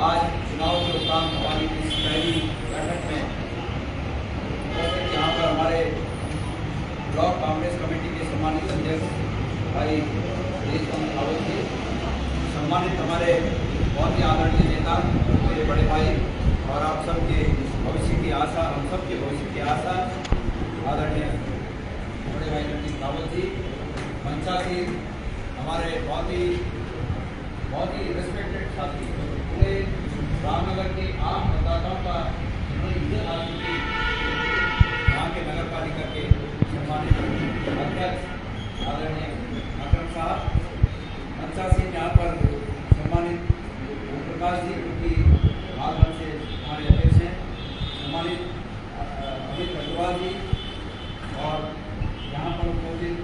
आज चुनाव के उपरांत हमारी इस पहली बैठक में यहाँ पर हमारे ब्लॉक कांग्रेस कमेटी के सम्मानित अध्यक्ष भाई देशबंधु रावत जी, सम्मानित हमारे बहुत ही आदरणीय नेता मेरे बड़े भाई और आप सबके भविष्य की आशा, हम सबके भविष्य की आशा आदरणीय बड़े भाई रणजीत रावत जी, मंचासीन हमारे बहुत ही रिस्पेक्टेड साथी, पूरे रामनगर के आम मतदाताओं का राजनीति यहाँ के नगर पालिका के सम्मानित अध्यक्ष आदरणीय अकरम साहब, मंचासीन यहाँ पर सम्मानित ओम प्रकाश जी, क्योंकि हाल से हमारे अध्यक्ष हैं, सम्मानित अमित अग्रवाल जी, और यहाँ पर उपस्थित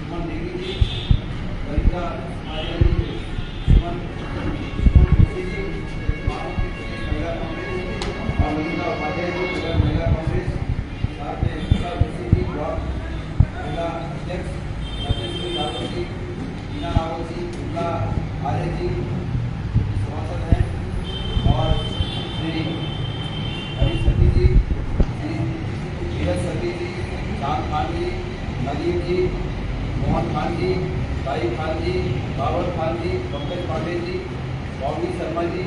सुमन देवी जी, ललिता जी, सुमन जोशी जी, महिला कांग्रेस, और ललिता उपाध्याय जी, महिला कांग्रेस, साथ में मीसा जोशी जी, ब्लॉक महिला अध्यक्ष राजेश्वरी रावत जी, मीना रावत जी, उल्ला आर्य जी सभासद हैं, और श्री हरी सती जी, नीरज सती जी, चांद खान जी, नदीम जी, मोहन खान जी, भाई खान जी, बाबर खान जी, पंकज पांडे जी, बॉबी शर्मा जी,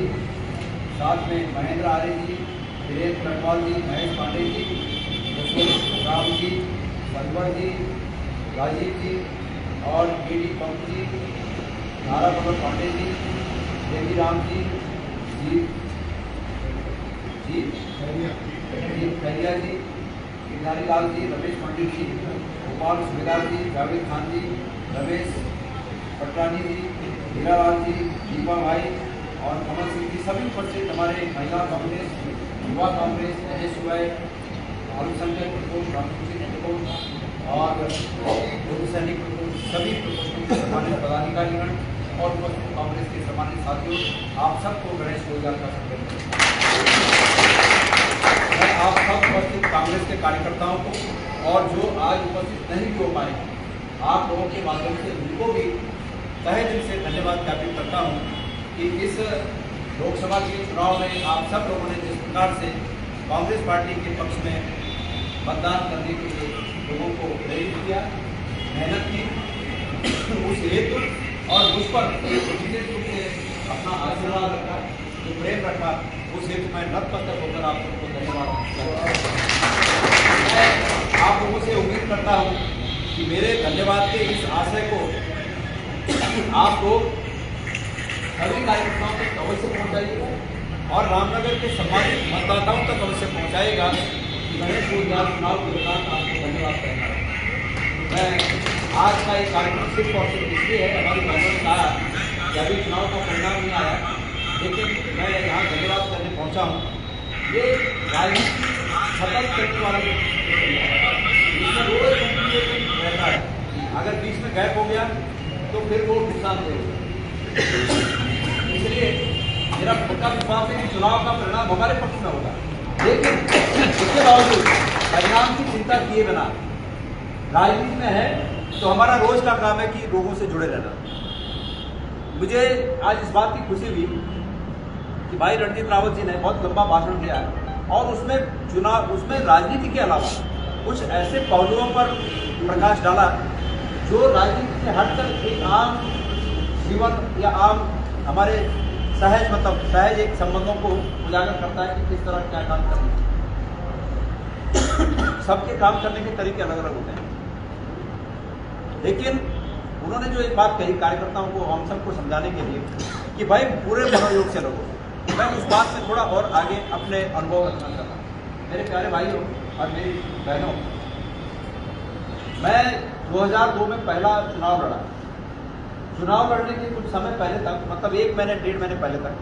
साथ में महेंद्र आर्य जी, वीरेंद्र लटवाल जी, महेश पांडे जी, यशवंत राम जी, सलवर जी, राजीव जी, और डी पंप जी, नारा प्रमोद पांडे जी, देवी राम जी, खैरिया जी, गिरधारी लाल जी, रमेश पंडित जी, गोपाल सुबेदार जी, जावेद खान जी, रमेश पटरानी जी, हीरालाल जी, दीपा भाई और कमल सिंह जी, सभी उपस्थित हमारे महिला कांग्रेस, युवा कांग्रेस, अजय सुबह, भानुशंकर प्रकोप, रामकृष्ण प्रकोप और पूर्व सैनिक प्रकोप, सभी प्रकोष्ठों के सम्मानित पदाधिकारीगण और उपस्थित कांग्रेस के सम्मानित साथियों, आप सबको गणेश रोजगार का संकल्प। मैं आप सब उपस्थित कांग्रेस के कार्यकर्ताओं को और जो आज उपस्थित नहीं भी हो पाए, आप लोगों के माध्यम से उनको भी तहे दिल से धन्यवाद ज्ञापित करता हूँ कि इस लोकसभा के चुनाव में आप सब लोगों ने जिस प्रकार से कांग्रेस पार्टी के पक्ष में मतदान करने के लिए लोगों को प्रेरित किया, मेहनत की, उस हेतु और उस पर विशेष रूप से अपना आशीर्वाद रखा, जो प्रेम रखा, उस हेतु मैं नतमस्तक होकर आप सबको धन्यवाद आप लोगों से उम्मीद करता हूँ कि मेरे धन्यवाद के इस आशय को आप लोग सभी कार्यकर्ताओं तक अवश्य पहुँचाइएगा और रामनगर के सम्मानित मतदाताओं तक अवश्य पहुँचाएगा कि गणेश रोजगार चुनाव के दौरान आपको धन्यवाद करना है। मैं आज का ये कार्यक्रम सिर्फ और सिर्फ इसलिए है, हमारी बहनों ने कहा कि अभी चुनाव का परिणाम नहीं आया, लेकिन मैं यहाँ धन्यवाद करने पहुँचा हूँ। ये राजनीति खत्म करने वाला इसमें रोज रहता है, अगर बीच में गैप हो गया तो फिर वो नुकसान देगा। इसलिए मेरा पक्का विश्वास है कि चुनाव का परिणाम हमारे पक्ष में होगा, लेकिन इसके बावजूद परिणाम की चिंता किए बिना राजनीति में है तो हमारा रोज का काम है कि लोगों से जुड़े रहना। मुझे आज इस बात की खुशी हुई कि भाई रणजीत रावत जी ने बहुत लंबा भाषण दिया है और उसमें राजनीति के अलावा कुछ ऐसे पहलुओं पर प्रकाश डाला जो राजनीति से हटकर एक आम जीवन या आम हमारे सहज एक संबंधों को उजागर करता है कि किस तरह क्या काम करना है। सबके काम करने के तरीके अलग अलग होते हैं, लेकिन उन्होंने जो एक बात कही कार्यकर्ताओं को, हम सबको समझाने के लिए कि भाई पूरे मनोयोग से रहो, मैं उस बात में थोड़ा और आगे अपने अनुभव रखना चाहता हूँ। मेरे प्यारे भाइयों और मेरी बहनों, मैं 2002 में पहला चुनाव लड़ा। चुनाव लड़ने के कुछ समय पहले तक, मतलब 1 महीने 1.5 महीने पहले तक,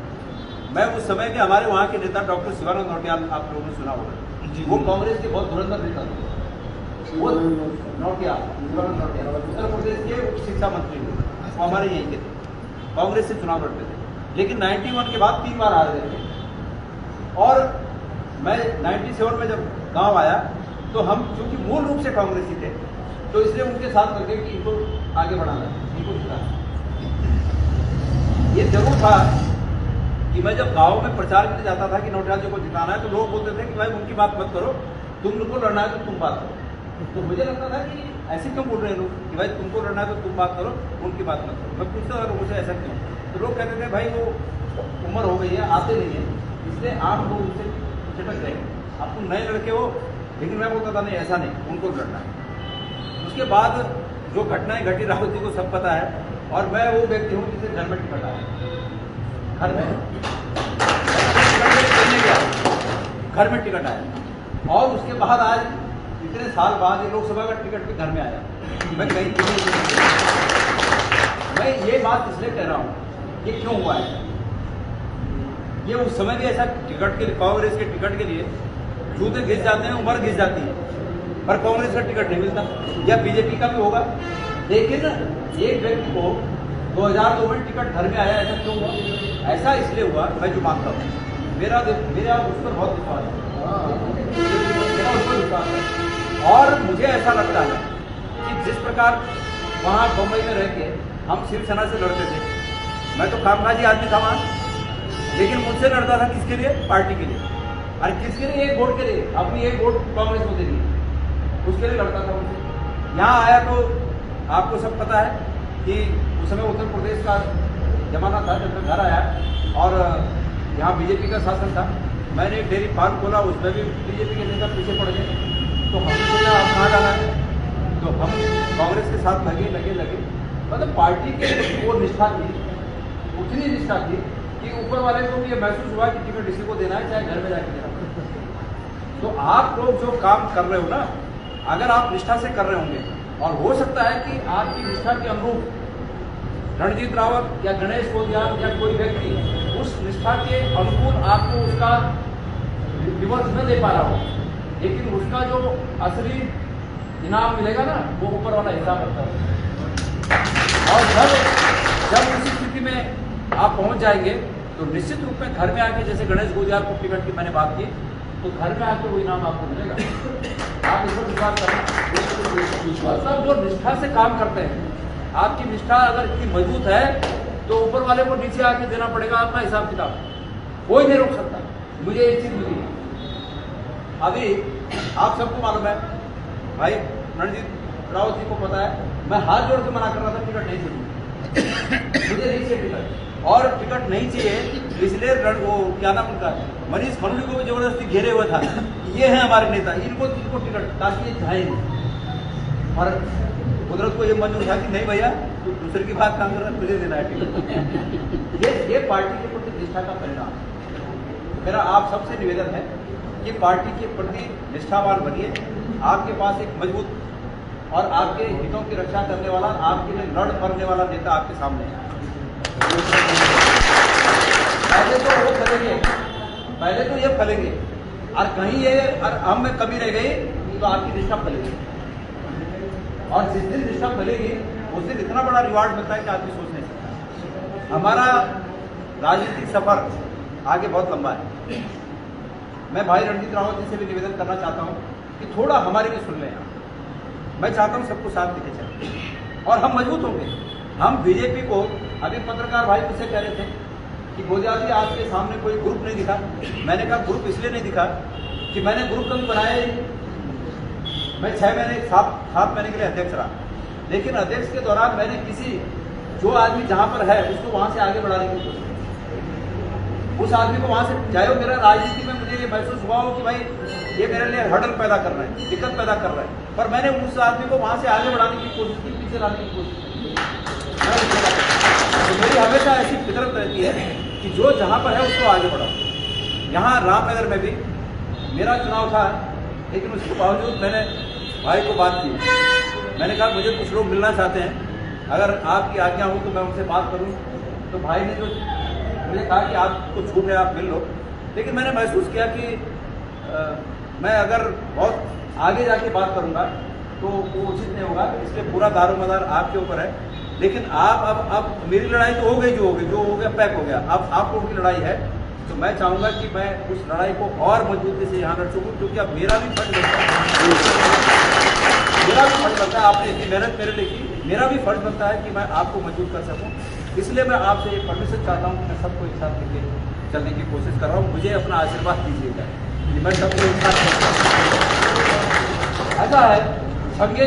मैं उस समय के हमारे वहाँ के नेता डॉक्टर शिवानंद नौटियाल, आप लोगों ने सुना होगा, वो कांग्रेस के बहुत धुरंधर नेता थे। वो नौटियाल, शिवानंद नौटियाल उत्तर प्रदेश के उप शिक्षा मंत्री थे, वो हमारे यहीं के थे, कांग्रेस से चुनाव लड़ते थे, लेकिन 91 के बाद 3 बार हार गए थे। और मैं 97 में जब गाँव आया तो हम चूंकि मूल रूप से कांग्रेसी थे, तो इसलिए उनके साथ लगे कि इनको आगे बढ़ाना है, इनको जिताना। ये जरूर था कि कि मैं जब गाँव में प्रचार के लिए जाता था कि नौटियाल जी को जिताना है, तो लोग बोलते थे कि भाई उनकी बात मत करो, तुमको लड़ना है तो तुम बात करो। तो मुझे लगता था कि ऐसे क्यों बोल रहे हैं लोग कि भाई तुमको लड़ना है तो तुम बात करो, उनकी बात मत करो। मैं पूछता था लोगों से ऐसा क्यों, तो लोग कहते थे भाई वो उम्र हो गई है, आते नहीं है, इसलिए आप लोग उससे छिटक गए, आप तुम नए लड़के हो। लेकिन मैं बोलता था नहीं, ऐसा नहीं, उनको लड़ना है। उसके बाद जो घटनाएं घटी राहुल जी को सब पता है, और मैं वो व्यक्ति हूँ जिसे घर में टिकट आया, घर में घर में टिकट आया, और उसके बाद आज इतने साल बाद ये लोकसभा का टिकट भी घर में आया। मैं कहीं मैं ये बात इसलिए कह रहा हूँ कि क्यों हुआ है ये। उस समय भी ऐसा टिकट के लिए, कांग्रेस के टिकट के लिए जूते घिस जाते हैं, उम्र घिस जाती है, पर कांग्रेस का टिकट नहीं मिलता, या बीजेपी का भी होगा। लेकिन एक व्यक्ति को 2002 में टिकट घर में आया, ऐसा क्यों हुआ? ऐसा इसलिए हुआ, मैं जो मानता हूँ, मेरा उस पर बहुत विश्वास है, मेरा उस पर विश्वास है। और मुझे ऐसा लगता है कि जिस प्रकार वहाँ बम्बई में रह के हम शिवसेना से लड़ते थे, मैं तो कामकाजी आदमी था वहाँ, लेकिन मुझसे लड़ता था किसके लिए? पार्टी के लिए। और किसके लिए? एक वोट के लिए, अपनी एक वोट कांग्रेस को देनी, उसके लिए लड़ता था मुझसे। यहाँ आया तो आपको सब पता है कि उस समय उत्तर प्रदेश का जमाना था, जब मैं घर आया और यहाँ बीजेपी का शासन था, मैंने एक डेयरी फार्म खोला, उसमें भी बीजेपी के नेता पीछे पड़ गए। तो हमने सोचा आप कहाँ जाना है, तो हम कांग्रेस के साथ लगे। मतलब पार्टी के वो निष्ठा थी, उतनी निष्ठा थी कि ऊपर वाले को भी ये महसूस हुआ कि टिकट इसी को देना है, चाहे घर में जाके देना पड़े। तो आप लोग जो काम कर रहे हो ना, अगर आप निष्ठा से कर रहे होंगे, और हो सकता है कि आपकी निष्ठा के अनुरूप रणजीत रावत या गणेश गोदियाल या कोई व्यक्ति उस निष्ठा के अनुकूल आपको उसका रिवर्स न दे पा रहा हो, लेकिन उसका जो असली इनाम मिलेगा ना, वो ऊपर वाला हिसाब रखता है। और जब उसी स्थिति में आप पहुंच जाएंगे, तो निश्चित रूप में घर में आके, जैसे गणेश गोदियाल को टिकट की मैंने बात की, तो घर में आके वो इनाम आपको मिलेगा। आप इस पर विश्वास करें। सब जो निष्ठा से काम करते हैं, आपकी निष्ठा अगर इतनी मजबूत है, तो ऊपर वाले को नीचे आके देना पड़ेगा आपका हिसाब किताब, कोई नहीं रोक सकता। मुझे एक चीज मिली, अभी आप सबको मालूम है, भाई रणजीत रावत जी को पता है, मैं हाथ जोड़ के मना कर रहा था टिकट नहीं चाहिए, मुझे नहीं चाहिए टिकट। और टिकट नहीं चाहिए इसलिए वो क्या नाम उनका, मनीष खंडूड़ी को भी जबरदस्ती घेरे हुआ था, ये है हमारे नेता, इनको टिकट, ताकि ये जाएंगे। और कुदरत को ये मंजूर था कि नहीं भैया, तो दूसरे की बात काम कर रहा है, तुझे देना है टिकट। ये पार्टी के प्रति निष्ठा का परिणाम। मेरा आप सबसे निवेदन है कि पार्टी के प्रति निष्ठावान बनिए। आपके पास एक मजबूत और आपके हितों की रक्षा करने वाला, आपके लिए लड़ मरने वाला नेता आपके सामने है। पहले तो वो फलेंगे, पहले तो ये फलेंगे, और कहीं ये और हम में कमी रह गई तो आपकी निष्ठा फलेगी। और जिस दिन निष्ठा फलेगी, उस दिन इतना बड़ा रिवार्ड मिलता है कि आदमी सोच नहीं सकता। हमारा राजनीतिक सफर आगे बहुत लंबा है। मैं भाई रणजीत रावत जी से भी निवेदन करना चाहता हूँ कि थोड़ा हमारी भी सुन लें। मैं चाहता हूँ सबको साथ लेके चलें और हम मजबूत होंगे। हम बीजेपी को, अभी पत्रकार भाई मुझसे कह रहे थे कि गोदियाल जी आपके सामने कोई ग्रुप नहीं दिखा। मैंने कहा ग्रुप इसलिए नहीं दिखा कि मैंने ग्रुप कभी बनाया ही नहीं। मैं 7 महीने के लिए अध्यक्ष रहा, लेकिन अध्यक्ष के दौरान मैंने किसी जो आदमी जहाँ पर है उसको वहाँ से आगे बढ़ाने की कोशिश की। उस आदमी को वहाँ से, चाहे वो मेरा राजनीति में मुझे ये महसूस हुआ हो कि भाई ये मेरे लिए हर्डल पैदा कर रहा है, दिक्कत पैदा कर रहा है, पर मैंने उस आदमी को वहाँ से आगे बढ़ाने की कोशिश की, पीछे लाने की कोशिश की। तो मेरी हमेशा ऐसी फितरत रहती है कि जो जहाँ पर है उसको आगे बढ़ाओ। यहाँ रामनगर में भी मेरा चुनाव था, लेकिन उसके बावजूद मैंने भाई को बात की। मैंने कहा मुझे कुछ लोग मिलना चाहते हैं, अगर आपकी आज्ञा हो तो मैं उनसे बात करूं। तो भाई ने जो मुझे कहा कि आपको छूट है, आप मिल लो। लेकिन मैंने महसूस किया कि मैं अगर बहुत आगे जाके बात करूंगा तो वो उचित नहीं होगा, इसलिए पूरा दारोमदार आपके ऊपर है। लेकिन आप अब मेरी लड़ाई तो हो गई, जो हो गया पैक हो गया। अब आप लोगों की लड़ाई है, तो मैं चाहूँगा कि मैं उस लड़ाई को और मजबूती से यहाँ लड़ सकूँ, क्योंकि अब मेरा भी फर्ज बनता है, आपने इतनी मेहनत मेरे लिए की, मेरा भी फर्ज बनता है कि मैं आपको मजबूत कर सकूँ। इसलिए मैं आपसे ये परमिशन चाहता हूँ कि मैं सबको एक साथ लेके चलने की कोशिश कर रहा हूँ। मुझे अपना आशीर्वाद दीजिएगा कि मैं सबको एक साथ ऐसा है। संघे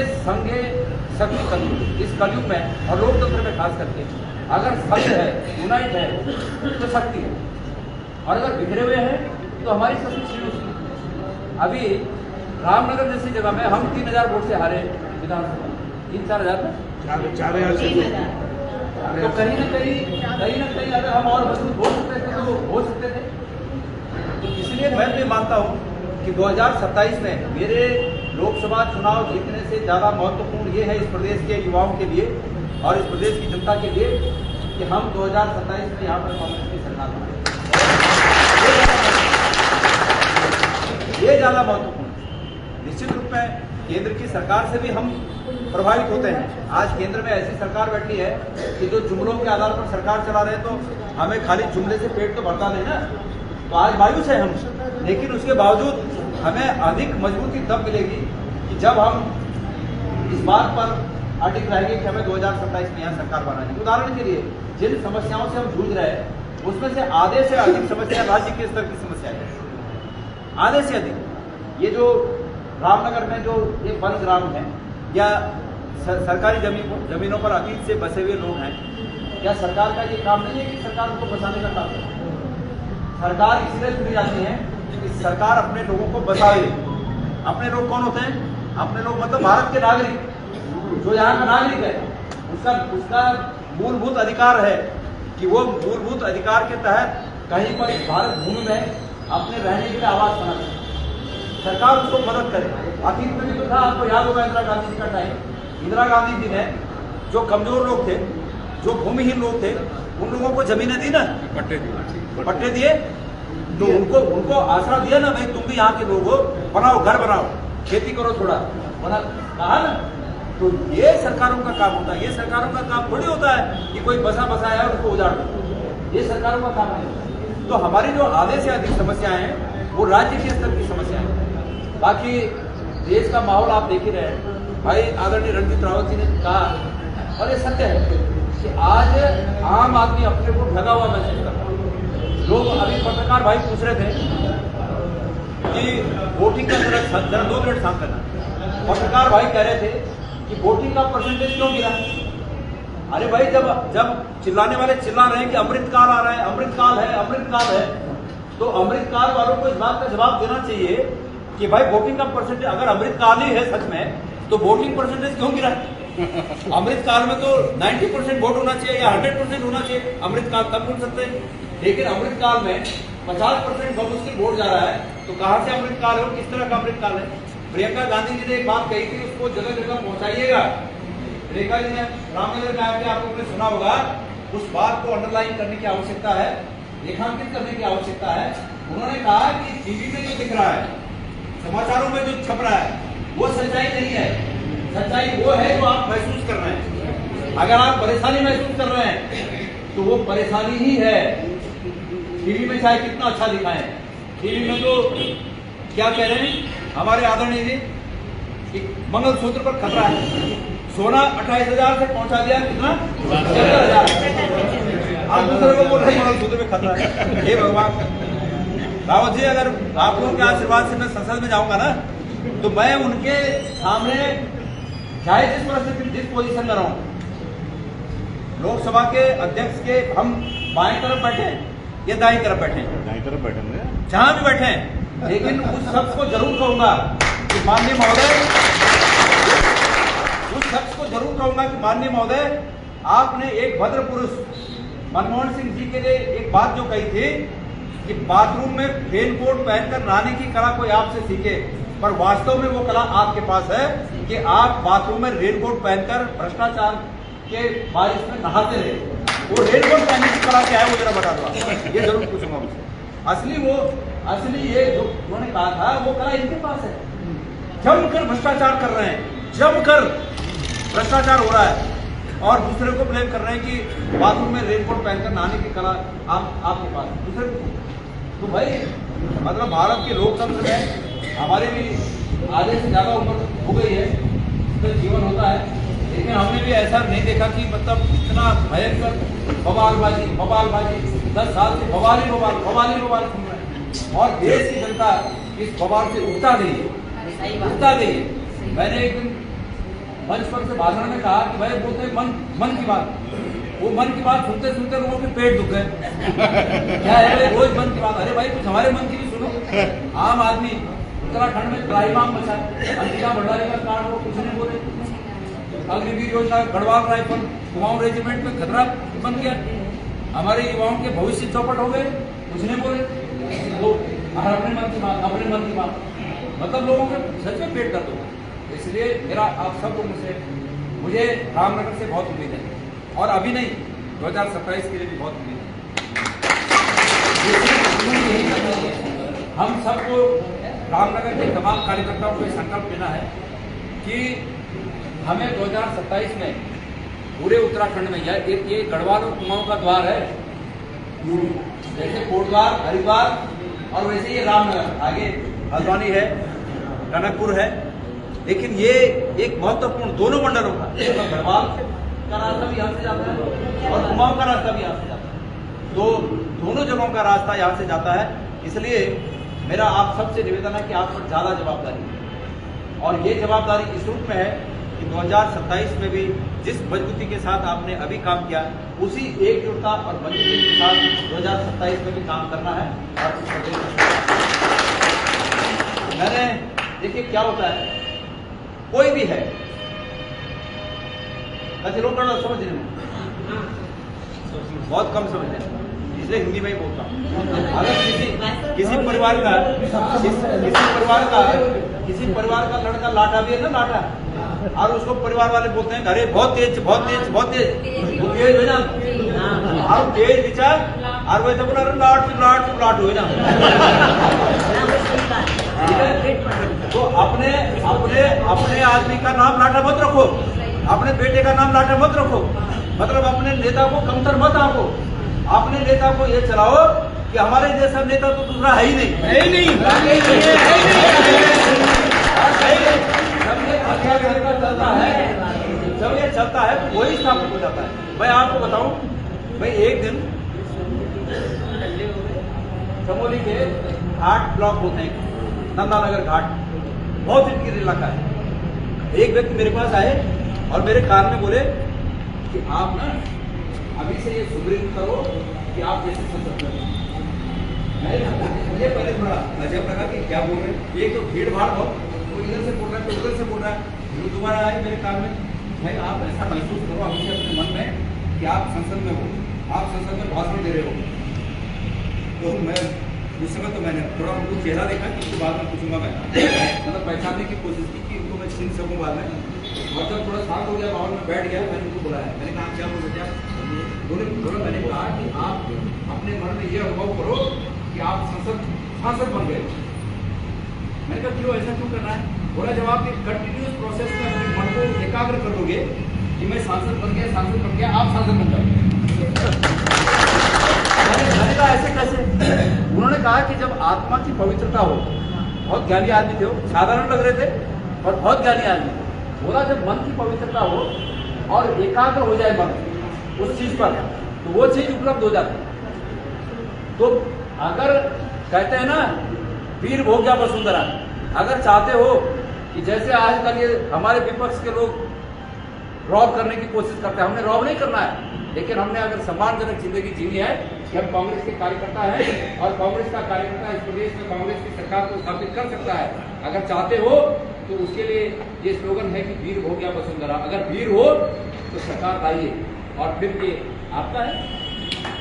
शक्ति कलयुग, इस कलयुग में और लोकतंत्र में खास करके अगर संघ है, यूनाइट है तो शक्ति है, और अगर बिखरे हुए हैं तो हमारी शक्ति क्षीण होती है। अभी रामनगर जैसी जगह में हम 3000 वोट से हारे विधानसभा, 3-4 हज़ार में। तो कहीं ना कहीं अगर हम और मजबूत हो सकते थे तो हो सकते थे। तो इसलिए मैं भी मानता हूँ कि 2027 में मेरे लोकसभा चुनाव जीतने से ज़्यादा महत्वपूर्ण ये है इस प्रदेश के युवाओं के लिए और इस प्रदेश की जनता के लिए कि हम 2027 में यहाँ पर कांग्रेस की सरकार बनाएं। ये ज़्यादा महत्वपूर्ण है। निश्चित रूप में केंद्र की सरकार से भी हम प्रभावित होते हैं। आज केंद्र में ऐसी सरकार बैठी है कि जो जुमलों के आधार पर सरकार चला रहे, तो हमें खाली जुमले से पेट तो भरता नहीं ना। तो आज मायूस है हम, लेकिन उसके बावजूद हमें अधिक मजबूती तब मिलेगी कि जब हम इस बात पर अटिक रहेंगे कि हमें 2027 में यहाँ सरकार बनानी। उदाहरण के लिए जिन समस्याओं से हम जूझ रहे हैं उसमें से आधे से अधिक समस्या राज्य के स्तर की समस्या है, आधे से अधिक। ये जो रामनगर में जो ये वन ग्राम है या सरकारी जमीनों पर अतीत से बसे हुए लोग हैं, क्या सरकार का ये काम नहीं है कि सरकार उनको बसाने का काम करे? सरकार इसलिए चुनी जाती है कि सरकार अपने लोगों को बसाए। अपने लोग कौन होते हैं? अपने लोग मतलब भारत के नागरिक, जो यहाँ का नागरिक है उसका मूलभूत अधिकार है कि वो मूलभूत अधिकार के तहत कहीं पर भारत भूमि में अपने रहने के लिए आवास बना सके। सरकार उसको मदद करे। अतीत में भी तो था, आपको याद होगा इंदिरा गांधी जी का टाइम। इंदिरा गांधी जी ने जो कमजोर लोग थे, जो भूमिहीन लोग थे, उन लोगों को जमीनें दी ना, पट्टे दिए, तो उनको आसरा दिया ना, भाई तुम भी यहाँ के लोग हो, बनाओ, घर बनाओ, खेती करो, थोड़ा बना, कहा ना। तो ये सरकारों का काम होता है। ये सरकारों का काम थोड़ी होता है कि कोई बसा है उसको उजाड़ दो। ये सरकारों का काम है। तो हमारी जो आधे से अधिक समस्याएं हैं वो राज्य के स्तर की समस्याएं हैं। बाकी देश का माहौल आप देख ही रहे हैं। भाई आदरणीय रणजीत रावत जी ने कहा, और ये सत्य है कि आज आम आदमी अपने को ठगा हुआ महसूस करता है। लोग अभी पत्रकार भाई पूछ रहे थे कि वोटिंग का जरा 2 मिनट शांत करना। पत्रकार भाई कह रहे थे कि वोटिंग का परसेंटेज क्यों गिरा? अरे भाई जब चिल्लाने वाले चिल्ला रहे हैं कि अमृतकाल आ रहा है, अमृतकाल है, अमृतकाल है, तो अमृतकाल वालों को इस बात का जवाब देना चाहिए कि भाई वोटिंग का परसेंटेज अगर अमृतकाल ही है सच में, तो वोटिंग परसेंटेज क्यों गिरा? अमृतकाल में तो 90% वोट होना चाहिए या 100% होना चाहिए। अमृतकाल तब बोल सकते हैं, लेकिन अमृतकाल में 50% बमुश्किल वोट जा रहा है, तो कहां से अमृतकाल है? किस तरह का अमृतकाल है? प्रियंका गांधी जी ने एक बात कही थी, उसको जगह जगह पहुंचाइएगा। प्रियंका जी ने रामनगर में आके आप लोगों ने सुना होगा, उस बात को अंडरलाइन करने की आवश्यकता है, रेखांकित करने की आवश्यकता है। उन्होंने कहा कि टीवी में जो दिख रहा है, समाचारों में जो छप रहा है, वो सच्चाई नहीं है। सच्चाई वो है जो आप महसूस कर रहे हैं। अगर आप परेशानी महसूस कर रहे हैं तो वो परेशानी ही है। टीवी में चाहे कितना अच्छा दिखाएं, टीवी में तो क्या कह रहे हैं हमारे आदरणीय जी कि मंगलसूत्र पर खतरा है। सोना 28,000 से पहुंचा दिया कितना? 70,000। आप दूसरे को बोल रहे मंगलसूत्र में खतरा है। हे भगवान। रावत जी, अगर आप लोगों के आशीर्वाद से मैं संसद में जाऊंगा ना, तो मैं उनके सामने चाहे जिस परिस्थिति जिस पोजीशन में रहूं, लोकसभा के अध्यक्ष के हम बाएं तरफ बैठे या दाएं तरफ बैठे, दाएं तरफ बैठेंगे, जहां भी बैठे, लेकिन उस शख्स को जरूर कहूंगा कि माननीय महोदय, उस शख्स को जरूर कहूंगा कि माननीय महोदय, आपने एक भद्र पुरुष मनमोहन सिंह जी के लिए एक बात जो कही थी कि बाथरूम में रेनकोट पहनकर नहाने की कला कोई आपसे सीखे, पर वास्तव में वो कला आपके पास है कि आप बाथरूम में रेनकोट पहनकर भ्रष्टाचार के बारिश में नहाते रहे। वो रेनकोट पहनने की कला क्या है वो जरा बता दो, ये जरूर पूछूंगा मुझसे। असली ये जो उन्होंने कहा था वो कला इनके पास है। जमकर भ्रष्टाचार कर रहे हैं, जमकर भ्रष्टाचार हो रहा है, और दूसरे को ब्लेम कर रहे हैं कि बाथरूम में रेनकोट पहनकर नहाने की कला आपके पास है। दूसरे तो भाई मतलब भारत के लोकतंत्र में हमारे भी आधे से ज्यादा उम्र हो गई है, तो जीवन होता है, लेकिन हमने भी ऐसा नहीं देखा कि मतलब इतना भयंकर बवालबाजी 10 साल से बवाल सुन रहे हैं और देश की जनता इस बवाल से उठता नहीं है। मैंने एक दिन मंच पर से भाषण में कहा कि भाई बोलते हैं मन की बात, वो मन की बात सुनते सुनते लोगों के पेट दुख गए। क्या है भाई रोज मन की बात, अरे भाई कुछ हमारे मन की भी सुनो। आम आदमी उत्तराखंड में त्राहिमाम मचा, अंतिका भंडारी का कार्ड वो कुछ नहीं बोले, अग्निवीर योजना, गढ़वाल राइफल, कुमाऊं रेजिमेंट में खतरा बन गया, हमारे युवाओं के भविष्य चौपट हो गए, कुछ नहीं बोले। वो अपने मन की बात मतलब लोगों के सच में पेट दर्द हो गए। इसलिए मेरा आप सब लोगों से, मुझे रामनगर से बहुत उम्मीद है और अभी नहीं 2027 के लिए भी बहुत उम्मीद है। हम सबको रामनगर के तमाम कार्यकर्ताओं को संकल्प लेना है कि हमें 2027 में पूरे उत्तराखंड में ये गढ़वाल और कुमाऊं का द्वार है, जैसे कोटद्वार हरिद्वार और वैसे ये रामनगर, आगे हल्द्वानी है, टनकपुर है, लेकिन ये एक महत्वपूर्ण दोनों मंडलों का, गढ़वाल का रास्ता भी यहाँ से जाता है और कुमाऊं का रास्ता भी यहाँ से जाता है, तो दोनों जगहों का रास्ता यहाँ से जाता है। इसलिए मेरा आप सबसे निवेदन है कि आप पर ज्यादा जवाबदारी है और ये जवाबदारी इस रूप में है कि 2027 में भी जिस मजबूती के साथ आपने अभी काम किया उसी एकजुटता और मजबूती के साथ 2027 में भी काम करना है। और मैंने देखिए क्या होता है, कोई भी है लोग समझ रहे बहुत कम समझ रहे, इसलिए हिंदी में ही बोलता हूँ। अगर किसी परिवार का लड़का लाटा भी है ना, लाटा, और उसको परिवार वाले बोलते हैं अरे बहुत तेज है ना, और तेज विचार और वैसे बोला लाट हुए ना। तो अपने आदमी का नाम लाटा मत रखो, अपने बेटे का नाम लाटा मत रखो, मतलब अपने नेता को कमतर मत आंको, अपने नेता को ये चलाओ कि हमारे जैसा नेता तो दूसरा है ही नहीं। जब ये चलता है तो वही स्थापित हो जाता है। मैं आपको बताऊं, मैं एक दिन चमोली के घाट ब्लॉक होते हैं, नंदानगर घाट, बहुत हिटगिर इलाका है। एक व्यक्ति मेरे पास आए और मेरे कान में बोले कि आप ना अभी से ये सुब्रीत करो कि आप जैसे संसद करें। मुझे पहले थोड़ा अजब लगा कि क्या बोल रहे हैं, एक तो भीड़ भाड़ बहुत, तो इधर से बोल रहा है तो उधर से बोल रहा है। दोबारा आए मेरे कान में, भाई आप ऐसा महसूस करो अभी से अपने मन में कि आप संसद में हो, आप संसद में भाषण दे रहे हो। तो मैं उस समय तो मैंने थोड़ा उनको चेहरा देखा कि उसके बाद में पूछूंगा, मैं मतलब पहचानने की कोशिश की कि उनको मैं छीन सकूँ बाद में। और जब थोड़ा शांत हो गया, माहौल में बैठ गया, मैंने उनको बुलाया, मैंने कहा क्या बोल रहे बोले, मैंने कहा कि आप अपने मन में ये अनुभव करो कि आप सांसद बन गए। मैंने कहा क्यों, ऐसा क्यों करना है? बोला जब आप एक कंटिन्यूस प्रोसेस में अपने मन को एकाग्र कर दोगे कि मैं सांसद बन गया, आप सांसद बन जाओगे। मैंने कहा ऐसे कैसे? उन्होंने कहा कि जब आत्मा की पवित्रता हो, बहुत ज्ञानी आदमी थे, वो साधारण लग रहे थे और बहुत ज्ञानी आदमी थे। बोला जब मन की पवित्रता हो और एकाग्र हो जाए मन उस चीज पर, तो वो चीज उपलब्ध हो जाती है। तो अगर कहते हैं ना वीर भोग्या वसुंधरा, अगर चाहते हो कि जैसे आजकल ये हमारे विपक्ष के लोग रॉब करने की कोशिश करते हैं, हमने रॉब नहीं करना है, लेकिन हमने अगर सम्मानजनक जिंदगी जीनी है कि हम कांग्रेस के कार्यकर्ता हैं और कांग्रेस का कार्यकर्ता इस प्रदेश में कांग्रेस की सरकार को स्थापित कर सकता है। अगर चाहते हो तो उसके लिए ये स्लोगन है कि वीर हो गया वसुंधरा, अगर वीर हो तो सरकार लाइए और फिर ये आपका है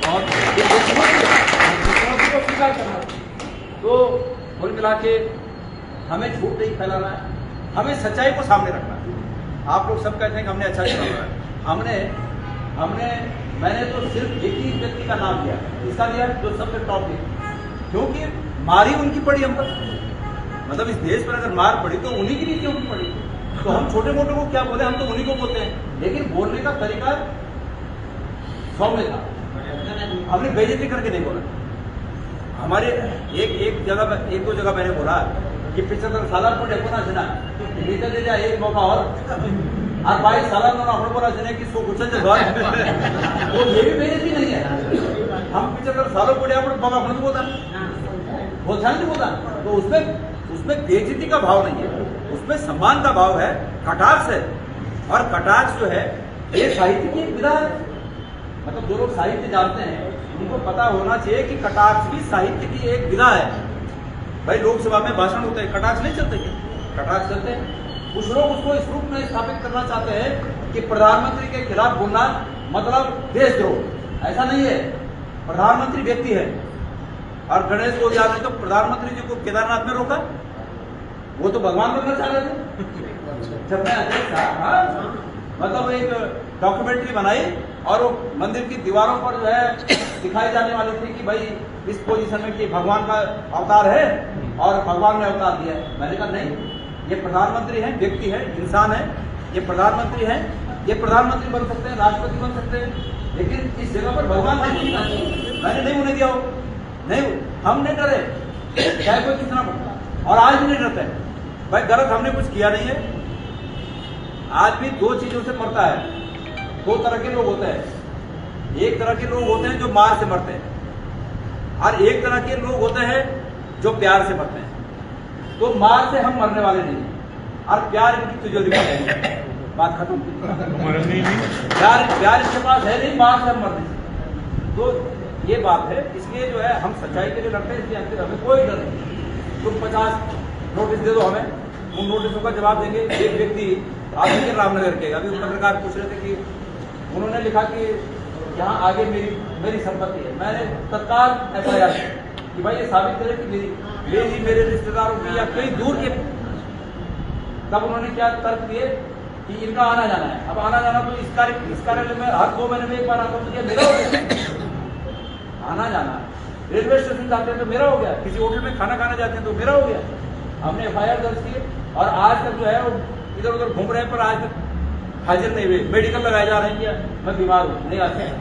और को स्वीकार करना। तो कुल मिला के हमें झूठ नहीं फैलाना है, हमें सच्चाई को सामने रखना है। आप लोग सब कहते हैं कि हमने अच्छा चलाना है, मैंने तो सिर्फ एक ही व्यक्ति का नाम लिया, इसका लिया जो सबसे टॉप लिया, क्योंकि मारी उनकी पड़ी हम पर, मतलब इस देश पर अगर मार पड़ी तो उन्हीं की नीतियों की पड़ी। तो हम छोटे मोटे को क्या बोले, हम तो उन्हीं को बोलते हैं, लेकिन बोलने का तरीका सौम्य था, हमने बेइज्जती करके नहीं बोला। हमारे एक दो जगह मैंने बोला कि 75 साल पर डेको ना सुना, एक मौका और और 22 साल આપણે બોલા છે ને કે શું પૂછે છે ઘર तो ये भी बेइज्जती नहीं है। हम 75 सालों पूरे આપણે बाबा अपने बोलता नहीं बोलता, तो उसमें बेइज्जती का भाव नहीं है, उसमें सम्मान का भाव है, कटाक्ष है। और कटाक्ष जो है ये साहित्य की एक विधा है। मतलब जो लोग साहित्य जानते हैं उनको पता होना चाहिए कि कटाक्ष भी साहित्य की एक विधा है। भाई लोकसभा में भाषण होते हैं, कटाक्ष नहीं चलते क्या? कटाक्ष चलते हैं। कुछ लोग उसको इस रूप में स्थापित करना चाहते हैं कि प्रधानमंत्री के खिलाफ बोलना मतलब देशद्रोह। ऐसा नहीं है, प्रधानमंत्री व्यक्ति है। और गणेश गोयल ने तो प्रधानमंत्री जी को केदारनाथ में रोका, वो तो भगवान बनना चाह रहे थे। जब मैं अध्यक्ष था, मतलब एक डॉक्यूमेंट्री बनाई और वो मंदिर की दीवारों पर जो है दिखाई जाने वाली थी कि भाई इस पोजीशन में कि भगवान का अवतार है और भगवान ने अवतार दिया है। मैंने कहा नहीं, ये प्रधानमंत्री है, व्यक्ति है, इंसान है, ये प्रधानमंत्री है, ये प्रधानमंत्री बन सकते हैं, राष्ट्रपति बन सकते हैं, लेकिन इस जगह पर भगवान नहीं। मैंने नहीं होने दिया हो, नहीं, हम नहीं डरे, चाहे कोई कितना और आज भी नहीं डरते। भाई गलत हमने कुछ किया नहीं है। आदमी दो चीजों से मरता है, दो तरह के लोग होते हैं। एक तरह के लोग होते हैं जो मार से मरते हैं, और एक तरह के लोग होते हैं जो प्यार से मरते हैं। तो मार से हम मरने वाले नहीं, और प्यार इनकी तिजोरी में है। बात खत्म। प्यार इसके पास है नहीं, मार से हम मरने से। तो ये बात है, इसलिए जो है हम सच्चाई के लिए लड़ते हैं, इसलिए हमें कोई डर नहीं। तुम 50 नोटिस दे दो हमें, उन नोटिसों का जवाब देंगे। एक व्यक्ति आगे के रामनगर के, अभी पत्रकार पूछ रहे थे कि उन्होंने लिखा कि यहाँ आगे मेरी संपत्ति है। मैंने तत्काल FIR कि भाई ये साबित करे कि मेरे रिश्तेदारों की या कई दूर के। तब उन्होंने क्या तर्क दिए कि इनका आना जाना है। अब आना जाना तो इस कार्यालय में हर 2 महीने में एक बार आता हूँ, तो मेरा हो गया आना जाना। रेलवे स्टेशन जाते हैं तो मेरा हो गया, किसी होटल में खाना खाने जाते हैं तो मेरा हो गया। हमने FIR दर्ज किए और आज तक जो है वो इधर उधर घूम रहे हैं, पर आज तक हाजिर नहीं हुए। मेडिकल लगाए जा रहे हैं कि मैं बीमार हूँ, नहीं आते हैं।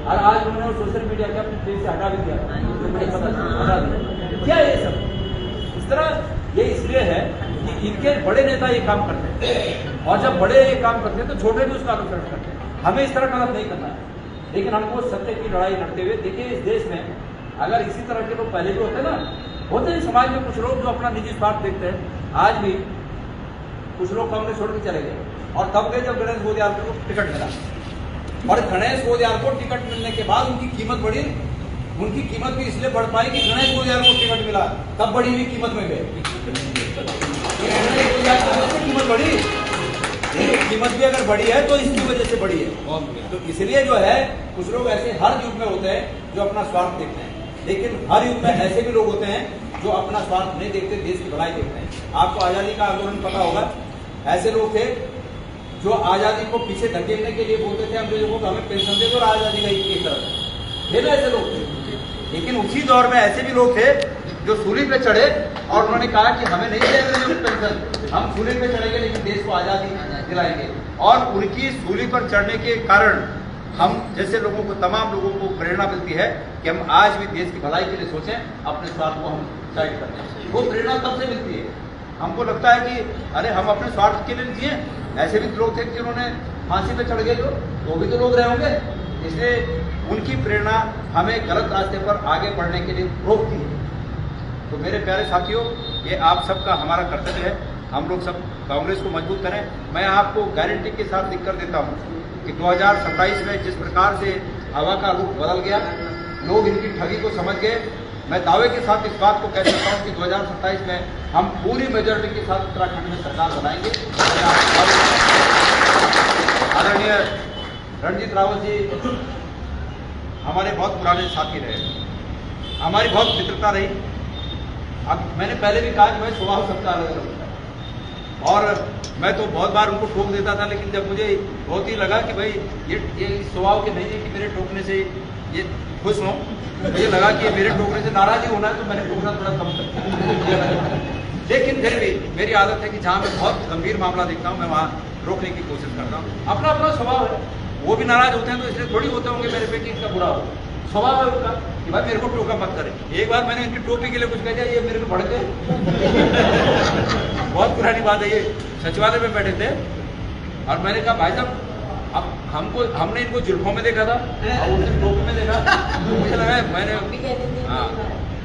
और आज उन्होंने सोशल मीडिया के अपने पेज से हटा भी दिया, तो मुझे पता हटा दिया। क्या है ये सब? इस तरह ये इसलिए है कि इनके बड़े नेता ये काम करते हैं, और जब बड़े ये काम करते हैं तो छोटे भी उसका अनुसरण करते हैं। हमें इस तरह गलत नहीं करना है, लेकिन हमको सत्य की लड़ाई लड़ते हुए देखिए, इस देश में अगर इसी तरह के लोग पहले भी होते ना, होते हैं समाज में कुछ लोग जो अपना निजी स्वार्थ देखते हैं। आज भी कुछ लोग कांग्रेस छोड़ के चले गए, और तब गए जब गणेश गोयल को टिकट मिला। और गणेश गोयल को टिकट मिलने के बाद उनकी कीमत बढ़ी। उनकी कीमत भी इसलिए बढ़ पाई कि गणेश गोयल को टिकट मिला, तब बढ़ी हुई कीमत में गए। कीमत बढ़ी, कीमत भी अगर बढ़ी है तो इसकी वजह से बढ़ी है। तो इसलिए जो है कुछ लोग ऐसे हर युग में होते हैं जो अपना स्वार्थ देखते हैं, लेकिन हर युग में ऐसे भी लोग होते हैं जो अपना स्वार्थ नहीं देखते, देश की भलाई देखते हैं। आपको आजादी का आंदोलन पता होगा, ऐसे लोग थे जो आजादी को पीछे धकेलने के लिए बोलते थे अंग्रेजों को हमें पेंशन दे दो, और आजादी का एक तरफ थे ना ऐसे लोग थे। लेकिन उसी दौर में ऐसे भी लोग थे जो सूली पे चढ़े और उन्होंने कहा कि हमें नहीं देंगे पेंशन, हम सूली पे चढ़ेंगे लेकिन देश को आजादी दिलाएंगे। और उनकी सूली पर चढ़ने के कारण हम जैसे लोगों को, तमाम लोगों को प्रेरणा मिलती है कि हम आज भी देश की भलाई के लिए सोचें, अपने स्वार्थ को हम साइड कर दें। वो प्रेरणा तब से मिलती है। हमको लगता है कि अरे हम अपने स्वार्थ के लिए जिए। ऐसे भी लोग थे जिन्होंने फांसी पे चढ़ गए, जो वो भी तो लोग रहे होंगे। इसलिए उनकी प्रेरणा हमें गलत रास्ते पर आगे बढ़ने के लिए रोकती है। तो मेरे प्यारे साथियों, ये आप सबका हमारा कर्तव्य है, हम लोग सब कांग्रेस को मजबूत करें। मैं आपको गारंटी के साथ लिख कर देता हूँ कि 2027 में जिस प्रकार से हवा का रुख बदल गया, लोग इनकी ठगी को समझ गए। मैं दावे के साथ इस बात को कह सकता हूँ कि 2027 में हम पूरी मेजॉरिटी के साथ उत्तराखंड में सरकार बनाएंगे। आदरणीय रणजीत रावत जी हमारे बहुत पुराने साथी रहे, हमारी बहुत मित्रता रही। अब मैंने पहले भी कहा कि भाई स्वभाव सबका अलग अलग होता है, और मैं तो बहुत बार उनको टोक देता था, लेकिन जब मुझे बहुत ही लगा कि भाई ये स्वभाव के नहीं है कि मेरे टोकने से ये खुश हों, मुझे लगा कि मेरे टोकने से नाराज ही होना है, तो मैंने टोकना थोड़ा कम कर दिया। लेकिन फिर भी मेरी आदत है कि जहाँ मैं बहुत गंभीर मामला देखता हूँ मैं वहाँ रोकने की कोशिश करता हूँ। अपना अपना स्वभाव है, वो भी नाराज होते हैं तो इसलिए थोड़ी होते होंगे मेरे पे कि इसका बुरा हो। स्वभाव है उनका कि भाई मेरे को टोका मत करे। एक बार मैंने इनकी टोपी के लिए कुछ कह दिया, ये मेरे को भड़क गए। बहुत पुरानी बात है, ये सचिवालय में बैठे थे और मैंने कहा भाई साहब अब हमने इनको जुल्फों में देखा था और उस दिन टोपी में देखा, तो मुझे लगा मैंने हाँ,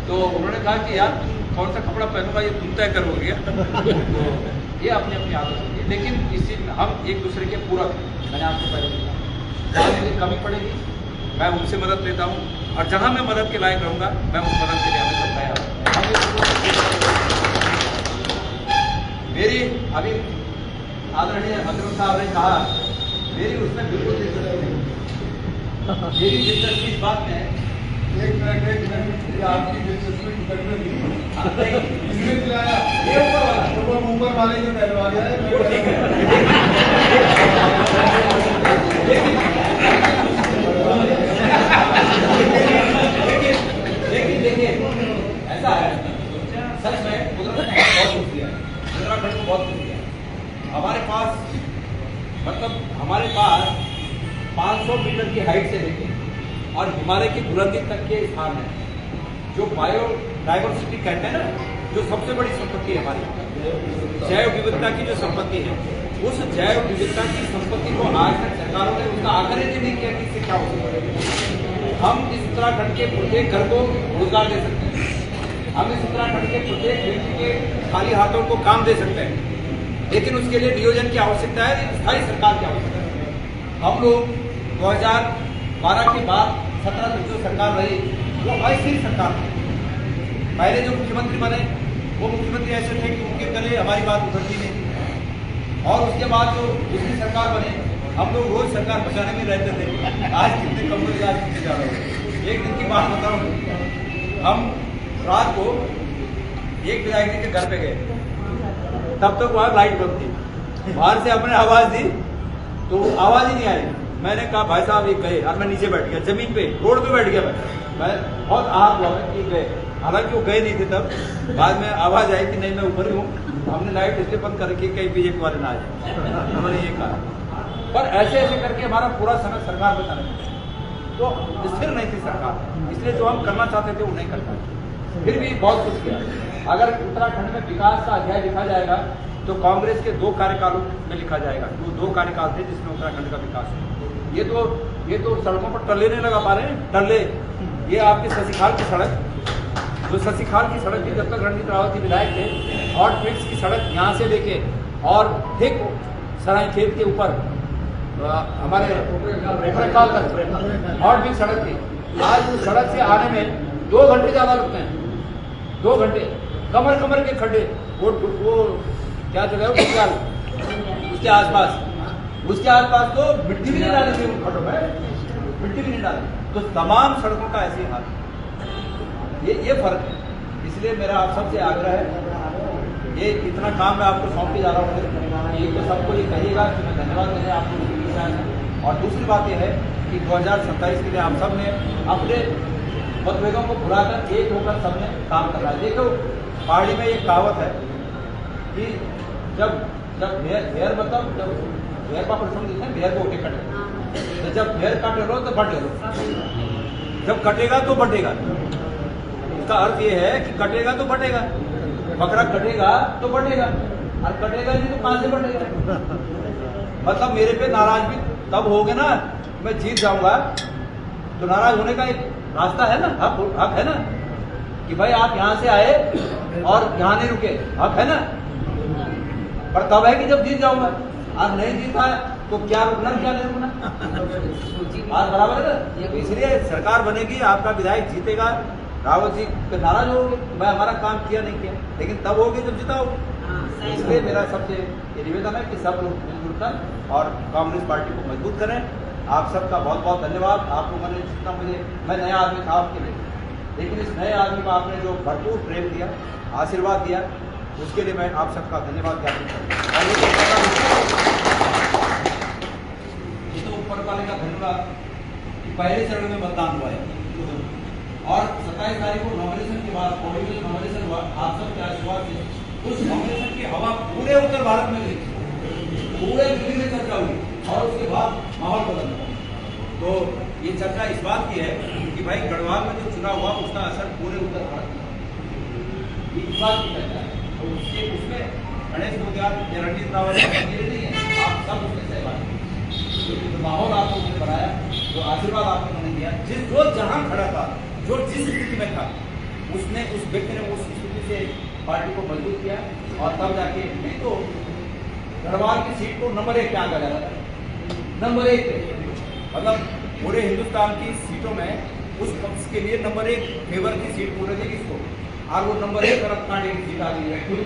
तो उन्होंने कहा कि यार कौन सा कपड़ा पहनूंगा ये तुम तय करोगे। तो ये अपनी अपनी आदत होती है, लेकिन इस चीज में हम एक दूसरे के पूरक हैं। मैंने आपको पहले कहा जहाँ मुझे कमी पड़ेगी मैं उनसे मदद लेता हूँ, और जहाँ मैं मदद के लायक रहूँगा मैं उस मदद के लिए हमेशा तैयार हूँ। मेरी अभी आदरणीय मंत्री साहब ने कहा मेरी उसमें बिल्कुल दिलचस्पी नहीं। मेरी दिलचस्पी इस बात में है, एक मिनट आपकी दिलचस्पी ऊपर वाले जो पहलवा गया है वो ठीक है। लेकिन देखिए ऐसा है, सच में कुदरत ने बहुत कुछ दिया है, उत्तराखंड को बहुत कुछ दिया है। हमारे पास 500 मीटर की हाइट से लेके और हिमालय की बुलंदी तक के स्थान है, जो बायो डाइवर्सिटी कहते हैं ना, जो सबसे बड़ी संपत्ति है हमारी जैव विविधता की जो संपत्ति है, उस जैव विविधता की संपत्ति को आज तक सरकारों ने उसका आकलन नहीं किया कि इससे क्या हो सकता है। हम इस उत्तराखंड के प्रत्येक घर को रोजगार दे सकते हैं, हम इस उत्तराखंड के प्रत्येक व्यक्ति के खाली हाथों को काम दे सकते हैं, लेकिन उसके लिए नियोजन की आवश्यकता है, स्थायी सरकार की आवश्यकता है। हम लोग 2012 के बाद 17 तक जो सरकार रही वो अस्थिर सरकार थी। पहले जो मुख्यमंत्री बने वो मुख्यमंत्री ऐसे थे कि उनके गले हमारी बात उतरती नहीं थी, और उसके बाद जो दूसरी सरकार बने हम लोग रोज सरकार बचाने में रहते थे। आज कितने कम लोग आज कितने जा रहे हैं। एक दिन की बात बताऊं, हम रात को एक विधायक जी के घर पे गए, तब तक वहाँ लाइट बंद थी, बाहर से हमने आवाज दी तो आवाज ही नहीं आई। मैंने कहा भाई साहब ये गए, और मैं नीचे बैठ गया, जमीन पे रोड पे बैठ गया। मैं बहुत आहत हुआ कि गए, हालांकि वो गए नहीं थे। तब बाद में आवाज आई कि नहीं मैं ऊपर ही हूँ, हमने लाइट इसलिए बंद कर रखी कहीं बीजेपी वाले ना आ जाए, हमने ये कहा। पर ऐसे ऐसे करके हमारा पूरा समय सरकार में करना, तो स्थिर नहीं थी सरकार, इसलिए जो हम करना चाहते थे वो नहीं कर पाए। फिर भी बहुत कुछ किया। अगर उत्तराखंड में विकास का अध्याय लिखा जाएगा तो कांग्रेस के 2 कार्यकालों में लिखा जाएगा। वो 2 कार्यकाल थे जिसमें उत्तराखंड का विकास हुआ। ये तो सड़कों पर टल्ले नहीं लगा पा रहे हैं, टल्ले। ये आपके शशिखाल की सड़क, जो शशिखाल की सड़क की जब तक रणजीत रावत जी विधायक थे, हॉट मिक्स की सड़क यहाँ से लेके और ठीक सरायखेत के ऊपर हमारे हॉट मिक्स सड़क थी। आज उस सड़क से आने में 2 घंटे ज्यादा लगते हैं, 2 घंटे। कमर के खड्डे, वो क्या जगह है बुग्याल, उसके आसपास तो मिट्टी भी नहीं डाली थी, उन खड्डों में मिट्टी भी नहीं डाली। तो तमाम सड़कों का ऐसे हाल, ये फर्क है। इसलिए मेरा आप सबसे आग्रह है, ये इतना काम मैं आपको सौंप के जा रहा हूँ, एक तो सबको ये कहिएगा कि मैं धन्यवाद देने आपको मिल रहा है, और दूसरी बात यह है कि 2027 के लिए आप सब ने अपने मतभेदों को भुलाकर एक होकर सबने काम करना है। देखो पहाड़ी में एक कहावत है कि जब भेड़ मतलब जब भेड़ का प्रश्न देते हैं, भेड़ को उठे कटे, तो जब भेड़ काटे लो तो बटे लो, जब कटेगा तो बटेगा। इसका अर्थ ये है कि कटेगा तो बटेगा, बकरा कटेगा तो बटेगा, और कटेगा नहीं तो कहां से बटेगा। मतलब मेरे पे नाराज भी तब होगे ना, मैं जीत जाऊंगा तो नाराज होने का एक रास्ता है ना, हक है ना, कि भाई आप यहाँ से आए और यहाँ नहीं रुके, हक है ना। पर तब है कि जब जीत जाऊंगा, आज नहीं जीता तो क्या रुकना क्या नहीं रुकना, आज बराबर है ना। इसलिए सरकार बनेगी, आपका विधायक जीतेगा, रावत जी पे नाराज होगे, मैं हमारा काम किया नहीं किया, लेकिन तब होगे जब जीता होगा। इसलिए मेरा सबसे ये निवेदन है कि सब लोग मिलजुल कर और कांग्रेस पार्टी को मजबूत करें। आप सबका बहुत बहुत धन्यवाद। आप लोगों ने जितना मैं नया आदमी था आपके लिए, लेकिन इस नए आदमी को आपने जो भरपूर प्रेम दिया, आशीर्वाद दिया, उसके लिए मैं आप सबका धन्यवाद ज्ञापित करता हूँ। ये तो ऊपर वाले का धन्यवाद कि पहले चरण में मतदान हुआ है और 27 तारीख को नॉमिनेशन के बाद ऑर्डिनल नॉमिनेशन हुआ। आप सबके आशीर्वाद से उस नॉमिनेशन की हवा पूरे उत्तर भारत में गई, पूरे दिल्ली में चर्चा हुई, और उसके बाद माहौल बदल गया। तो ये चर्चा इस बात की है कि भाई गढ़वाल में जो चुनाव हुआ उसका असर पूरे उत्तर भारत में, इस बात की चर्चा है। तो उसमें गणेश मुद्दा रणजीत रावत नहीं है, आप सब उसमें जो माहौल आप लोगों ने बनाया, जो आशीर्वाद आप लोगों ने दिया, जो जहाँ खड़ा था, जो जिस स्थिति में था, उसने उस व्यक्ति ने उस स्थिति से पार्टी को मजबूत किया और तब जाके नहीं तो गढ़वाल की सीट को नंबर 1 पे आंका जा रहा था, नंबर 1 पे, मतलब पूरे हिंदुस्तान की सीटों में उस पक्ष के लिए नंबर 1 फेवर की सीट बोल रही थी किसको, और वो नंबर 1 तरफ कांटे की सीट आ गई है। खुद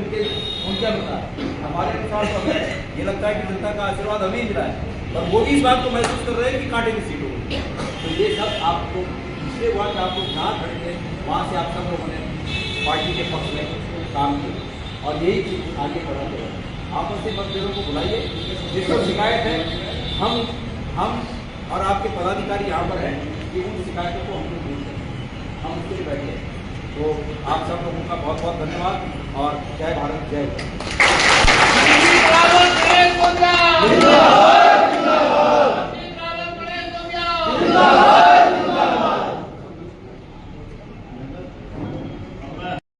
उनके अनुसार, हमारे अनुसार तो हमें ये लगता है कि जनता का आशीर्वाद हमें ही मिला है, और वो भी इस बात को महसूस कर रहे हैं कि कांटे की सीट होगी। तो ये सब आपको इसलिए हुआ कि आप लोग जहाँ खड़े थे वहाँ से आप सब लोगों ने पार्टी के पक्ष में काम किया और यही चीज आगे बढ़ाते रहे। आपस से मतभेदों को बुलाइए, जिसको शिकायत है हम और आपके पदाधिकारी यहाँ पर हैं कि उन शिकायतों को हम लोग दूर करें, हम उसके लिए बैठे हैं। तो आप सब लोगों का बहुत बहुत धन्यवाद और जय भारत जय।